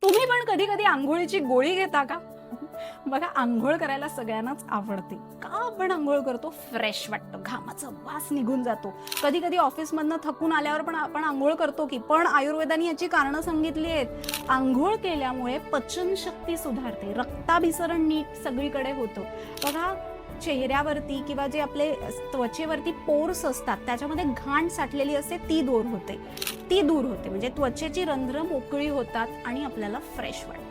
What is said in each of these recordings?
तुम्ही पण कधी कधी आंघोळीची गोळी घेता का? बघा, आंघोळ करायला सगळ्यांनाच आवडते. का आपण आंघोळ करतो? फ्रेश वाटतं, घामाचा वास निघून जातो. कधी कधी ऑफिसमधनं थकून आल्यावर पण आपण आंघोळ करतो की, पण आयुर्वेदाने याची कारणं सांगितली आहेत. आंघोळ केल्यामुळे पचनशक्ती सुधारते, रक्ताभिसरण नीट सगळीकडे होतं. बघा, चेहऱ्यावरती किंवा जे आपले त्वचेवरती पोर्स असतात त्याच्यामध्ये घाण साठलेली असते, ती दूर होते. म्हणजे त्वचेची रंध्र मोकळी होतात आणि आपल्याला फ्रेश वाटतं.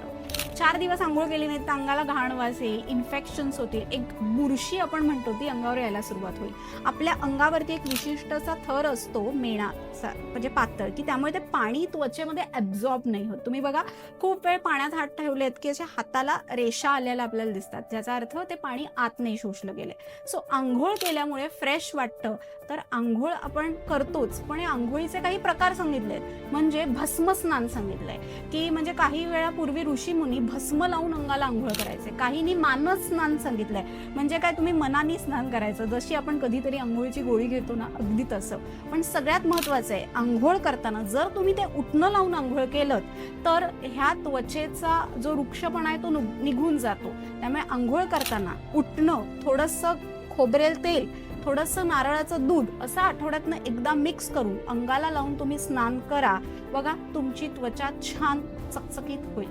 4 दिवस आंघोळ केली नाही तर अंगाला घाण वास येईल, इन्फेक्शन्स होतील, एक बुरशी आपण म्हणतो ती अंगावर यायला सुरुवात होईल. आपल्या अंगावरती एक विशिष्ट असा थर असतो मेणाचा, म्हणजे पातळ, की त्यामुळे ते पाणी त्वचेमध्ये ॲब्झॉर्ब नाही होत. तुम्ही बघा, खूप वेळ पाण्यात हात ठेवलेत की अशा हाताला रेषा आलेल्या आपल्याला दिसतात, ज्याचा अर्थ ते पाणी आत नाही शोषलं गेले. सो आंघोळ केल्यामुळे फ्रेश वाटतं. तर आंघोळ आपण करतोच, पण या आंघोळीचे काही प्रकार सांगितलेत. म्हणजे भस्मस्नान सांगितलंय, की म्हणजे काही वेळापूर्वी ऋषीमुनी भस्म लावून अंगाला आंघोळ करायचे. काहींनी मानस स्नान सांगितलंय, म्हणजे काय, तुम्ही मनाने स्नान करायचं, जशी आपण कधीतरी आंघोळीची गोळी घेतो ना, अगदी तसं. पण सगळ्यात महत्त्वाचं आहे, आंघोळ करताना जर तुम्ही ते उटणं लावून आंघोळ केलं तर ह्या त्वचेचा जो वृक्षपणा आहे तो निघून जातो. त्यामुळे आंघोळ करताना उटणं, थोडंसं खोबरेल तेल, थोडंसं नारळाचं दूध असं आठवड्यातनं एकदा मिक्स करून अंगाला लावून तुम्ही स्नान करा. बघा, तुमची त्वचा छान चकचकीत होईल.